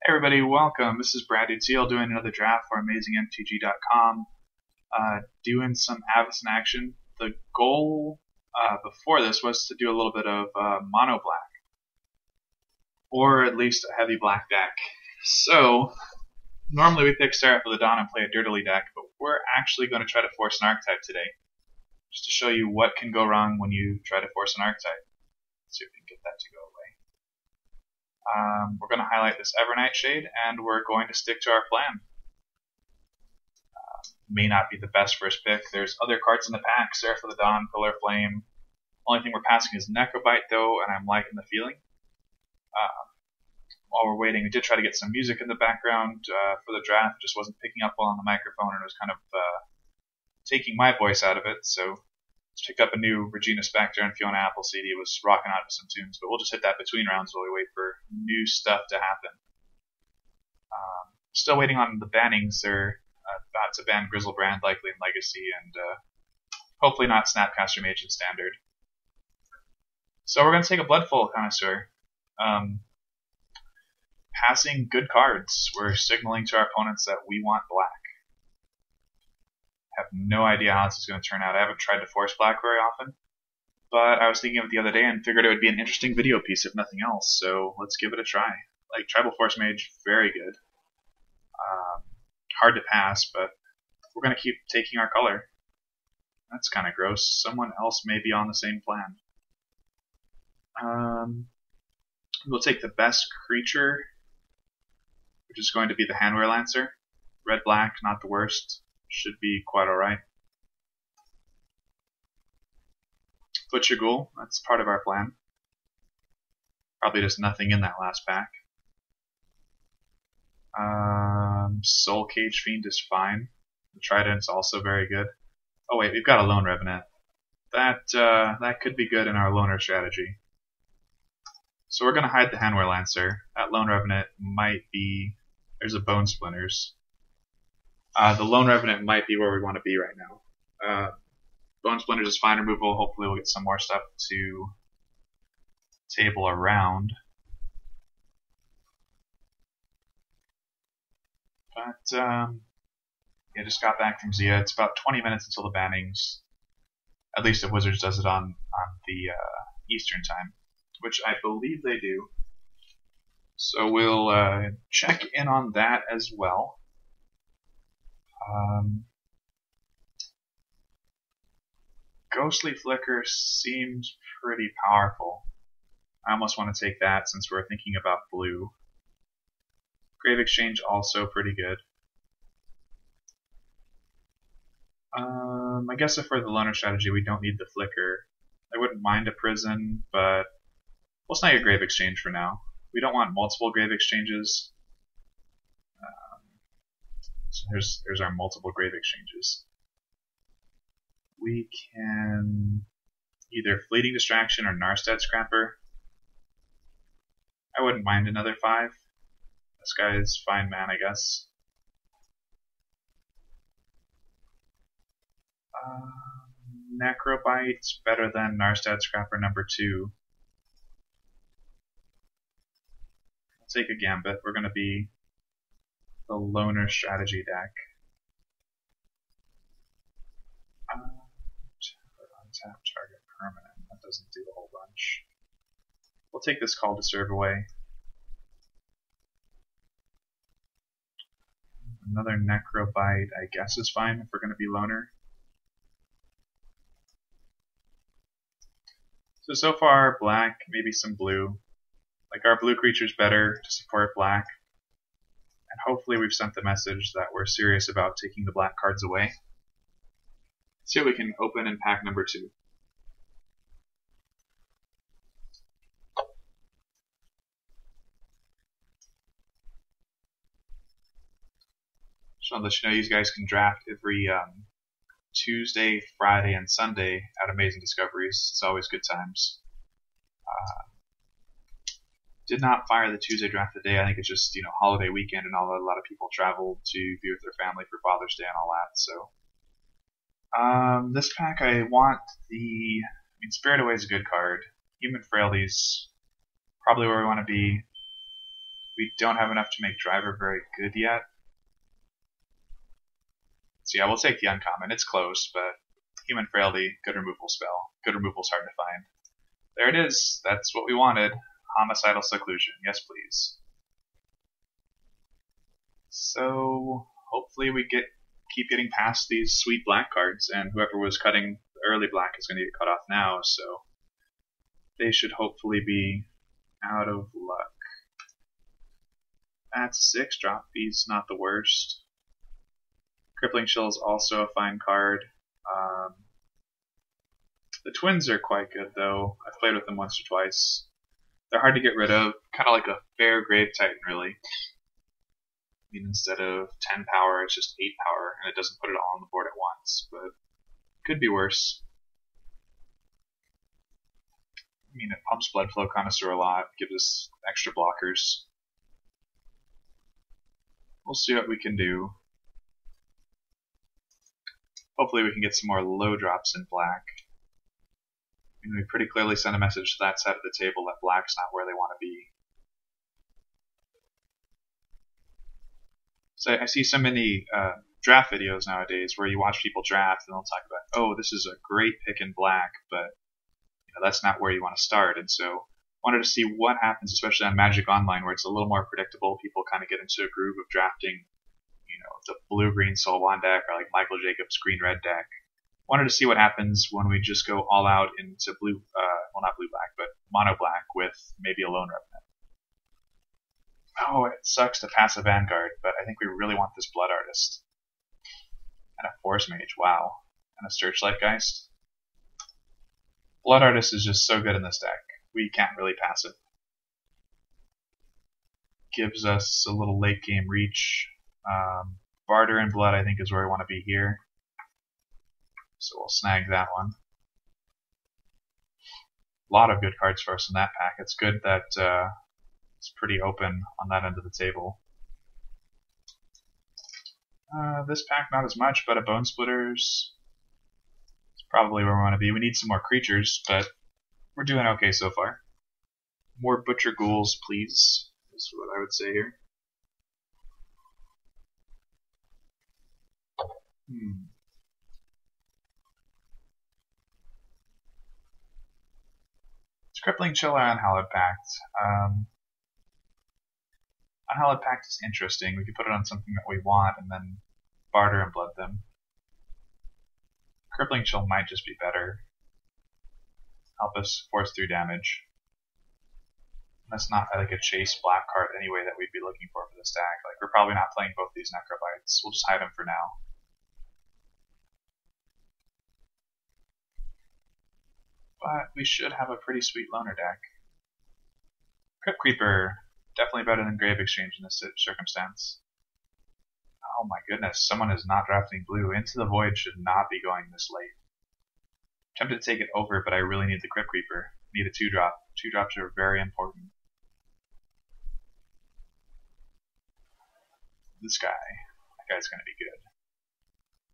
Hey everybody, welcome. This is Brad Seal doing another draft for AmazingMTG.com. Doing some Avs in action. The goal before this was to do a little bit of mono black, or at least a heavy black deck. So normally we pick Seraph of the Dawn and play a Dirtily deck, but we're actually going to try to force an archetype today, just to show you what can go wrong when you try to force an archetype. Let's see if we can get that to go away. We're going to highlight this Evernight Shade, and we're going to stick to our plan. May not be the best first pick. There's other cards in the pack, Seraph of the Dawn, Pillar Flame. Only thing we're passing is Necrobite, though, and I'm liking the feeling. While we're waiting, we did try to get some music in the background for the draft. It just wasn't picking up well on the microphone, and it was kind of taking my voice out of it, so let's pick up a new Regina Spektor and Fiona Apple CD. Was rocking out to some tunes, but we'll just hit that between rounds while we wait for new stuff to happen. Still waiting on the bannings. They're about to ban Grizzlebrand, likely in Legacy, and hopefully not Snapcaster Mage in Standard. So we're going to take a Bloodful Connoisseur. Passing good cards. We're signaling to our opponents that we want black. Have no idea how this is going to turn out. I haven't tried to force black very often, but I was thinking of it the other day and figured it would be an interesting video piece if nothing else, so let's give it a try. Like Tribal Force Mage, very good. Hard to pass, but we're going to keep taking our color. That's kind of gross. Someone else may be on the same plan. We'll take the best creature, which is going to be the Handwear Lancer. Red-black, not the worst. Should be quite alright. Butcher Ghoul, that's part of our plan. Probably just nothing in that last pack. Soul Cage Fiend is fine. The Trident's also very good. Oh wait, we've got a Lone Revenant. That could be good in our loner strategy. So we're going to hide the Handwear Lancer. That Lone Revenant might be... There's a Bone Splinters. The Lone Revenant might be where we want to be right now. Bone Splinters is fine removal. Hopefully we'll get some more stuff to table around. But, yeah, just got back from Zia. It's about 20 minutes until the bannings. At least if Wizards does it on the Eastern time, which I believe they do. So we'll check in on that as well. Ghostly Flicker seems pretty powerful. I almost want to take that since we're thinking about blue. Grave Exchange also pretty good. I guess if for the loner strategy we don't need the Flicker. I wouldn't mind a Prison, but we'll snag a Grave Exchange for now. We don't want multiple Grave Exchanges. So there's our multiple Grave Exchanges. We can either Fleeting Distraction or Narstead Scrapper. I wouldn't mind another 5. This guy is fine man, I guess. Necrobite's better than Narstead Scrapper number 2. I'll take a Gambit. We're going to be the loner strategy deck. Untap target permanent. That doesn't do a whole bunch. We'll take this Call to Serve away. Another Necrobite, I guess, is fine if we're going to be loner. So far, black, maybe some blue. Like our blue creature's better to support black. And hopefully we've sent the message that we're serious about taking the black cards away. Let's see what we can open in pack number 2. Just want to let you know you guys can draft every Tuesday, Friday, and Sunday at Amazing Discoveries. It's always good times. Did not fire the Tuesday draft today. I think it's just holiday weekend and a lot of people traveled to be with their family for Father's Day and all that. So this pack I want Spirit Away is a good card. Human Frailty's probably where we want to be. We don't have enough to make driver very good yet. So yeah, we'll take the uncommon. It's close, but human frailty, good removal spell. Good removal's hard to find. There it is. That's what we wanted. Homicidal seclusion. Yes, please. So hopefully we keep getting past these sweet black cards, and whoever was cutting the early black is going to get cut off now, so they should hopefully be out of luck. That's 6 drop. He's not the worst. Crippling Chill is also a fine card. The twins are quite good, though. I've played with them once or twice. They're hard to get rid of. Kind of like a fair Grave Titan, really. I mean, instead of 10 power, it's just 8 power, and it doesn't put it all on the board at once, but could be worse. I mean, it pumps Blood Flow Connoisseur a lot, gives us extra blockers. We'll see what we can do. Hopefully we can get some more low drops in black. I mean, we pretty clearly send a message to that side of the table that black's not where they want to be. So I see so many draft videos nowadays where you watch people draft and they'll talk about, oh, this is a great pick in black, but that's not where you want to start. And so wanted to see what happens, especially on Magic Online, where it's a little more predictable. People kind of get into a groove of drafting, the blue-green Soul Wand deck, or like Michael Jacobs' green-red deck. Wanted to see what happens when we just go all out into blue, well, not blue-black, but mono-black with maybe a Lone Revenant. Oh, it sucks to pass a Vanguard, but I think we really want this Blood Artist. And a Force Mage, wow. And a Searchlight Geist. Blood Artist is just so good in this deck. We can't really pass it. Gives us a little late game reach. Barter and Blood, I think, is where we want to be here. So we'll snag that one. A lot of good cards for us in that pack. It's good that it's pretty open on that end of the table. This pack, not as much, but a Bone Splitters is probably where we want to be. We need some more creatures, but we're doing okay so far. More Butcher Ghouls, please, is what I would say here. Crippling Chill or Unhallowed Pact. Unhallowed Pact is interesting. We could put it on something that we want and then barter and blood them. Crippling Chill might just be better. Help us force through damage. That's not like a chase black card anyway that we'd be looking for this deck. Like, we're probably not playing both these Necrobites. We'll just hide them for now. But we should have a pretty sweet loner deck. Crypt Creeper, definitely better than Grave Exchange in this circumstance. Oh my goodness, someone is not drafting blue. Into the Void should not be going this late. I'm tempted to take it over, but I really need the Crypt Creeper. Need a 2-drop. 2-drops are very important. This guy. That guy's going to be good.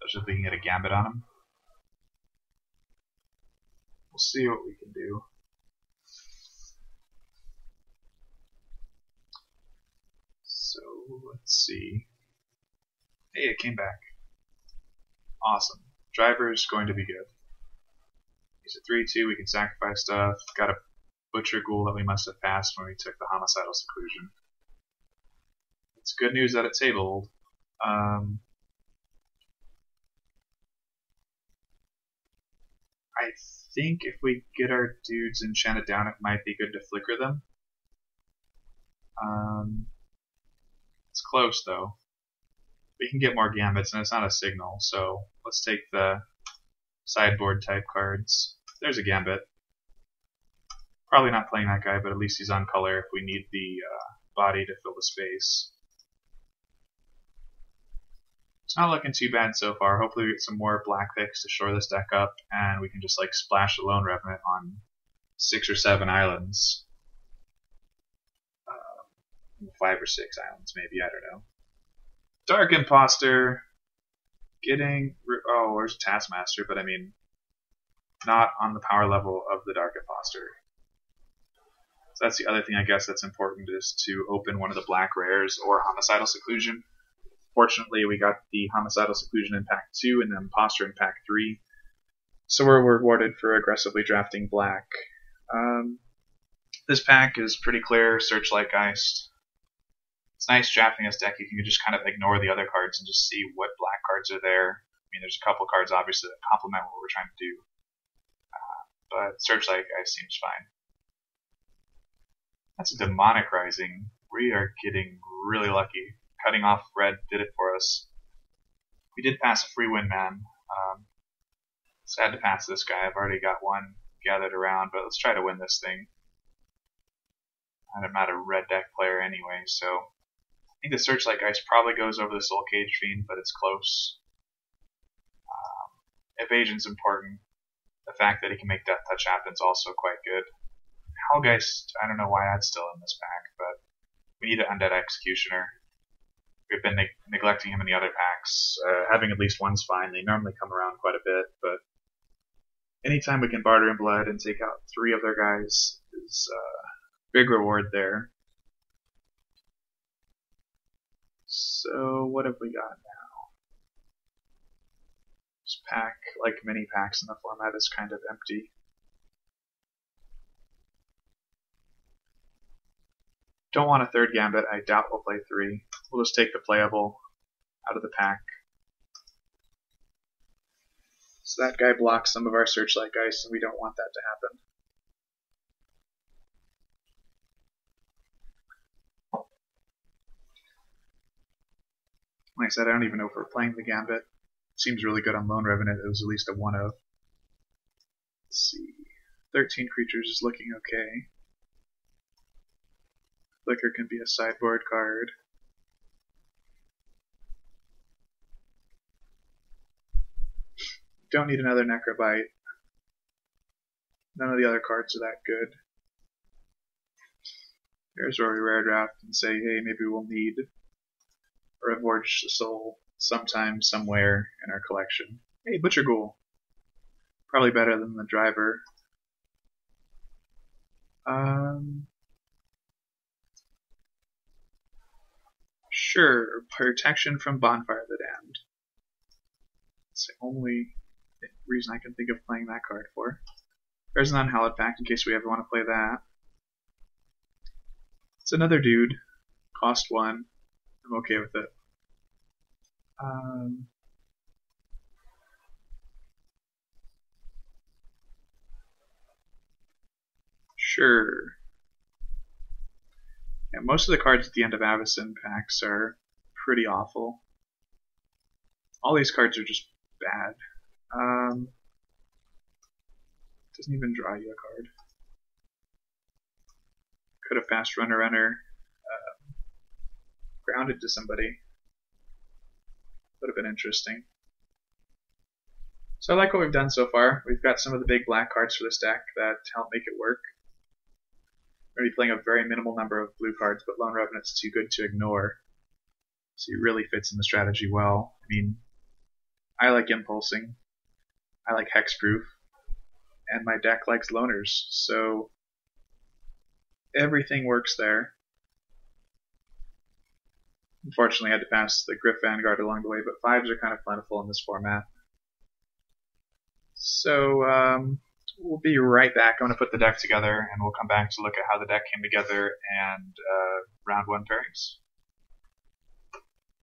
Especially if we can get a Gambit on him. We'll see what we can do. So, let's see. Hey, it came back. Awesome. Driver's going to be good. He's a 3-2, we can sacrifice stuff. Got a Butcher Ghoul that we must have passed when we took the Homicidal Seclusion. It's good news that it tabled. I think if we get our dudes enchanted down, it might be good to flicker them. It's close, though. We can get more Gambits, and it's not a signal, so let's take the sideboard type cards. There's a Gambit. Probably not playing that guy, but at least he's on color if we need the body to fill the space. It's not looking too bad so far. Hopefully we get some more black picks to shore this deck up, and we can just like splash the Lone Revenant on 6 or 7 islands. 5 or 6 islands, maybe, I don't know. Dark Imposter, getting, oh, there's Taskmaster, but I mean, not on the power level of the Dark Imposter. So that's the other thing I guess that's important, is to open one of the black rares or Homicidal Seclusion. Fortunately, we got the Homicidal Seclusion in Pack 2 and the Imposter in Pack 3. So we're rewarded for aggressively drafting black. This pack is pretty clear, Searchlight Geist. It's nice drafting this deck. You can just kind of ignore the other cards and just see what black cards are there. I mean, there's a couple cards obviously that complement what we're trying to do. But Searchlight Geist seems fine. That's a Demonic Rising. We are getting really lucky. Cutting off red did it for us. We did pass a free win man. Sad to pass this guy. I've already got one gathered around, but let's try to win this thing. And I'm not a red deck player anyway, so I think the Searchlight Geist probably goes over the Soul Cage Fiend, but it's close. Evasion's important. The fact that he can make Death Touch happen is also quite good. Hellgeist, I don't know why that's still in this pack, but we need an Undead Executioner. We've been neglecting him in the other packs. Having at least one's fine. They normally come around quite a bit, but anytime we can barter in blood and take out 3 of their guys is big reward there. So what have we got now? This pack, like many packs in the format, is kind of empty. Don't want a third Gambit. I doubt we'll play 3. We'll just take the playable out of the pack. So that guy blocks some of our Searchlight Geist, and we don't want that to happen. Like I said, I don't even know if we're playing the Gambit. Seems really good on Lone Revenant. It was at least a 1-0. Let's see. 13 creatures is looking okay. Flicker can be a sideboard card. Don't need another Necrobite. None of the other cards are that good. Here's where we rare draft and say, hey, maybe we'll need a Reforged Soul sometime, somewhere in our collection. Hey, Butcher Ghoul. Probably better than the Driver. Sure, Protection from Bonfire of the Damned. It's the only reason I can think of playing that card for. There's an Unhallowed Pact in case we ever want to play that. It's another dude. Cost 1. I'm okay with it. Sure. Yeah, most of the cards at the end of Avacyn packs are pretty awful. All these cards are just bad. Doesn't even draw you a card. Could have passed Runner, grounded to somebody. Would have been interesting. So I like what we've done so far. We've got some of the big black cards for this deck that help make it work. We're going to be playing a very minimal number of blue cards, but Lone Revenant's too good to ignore. So he really fits in the strategy well. I mean, I like Impulsing. I like Hexproof. And my deck likes Loners. So everything works there. Unfortunately, I had to pass the Gryff Vanguard along the way, but 5s are kind of plentiful in this format. So we'll be right back. I'm going to put the deck together, and we'll come back to look at how the deck came together and round 1 pairings.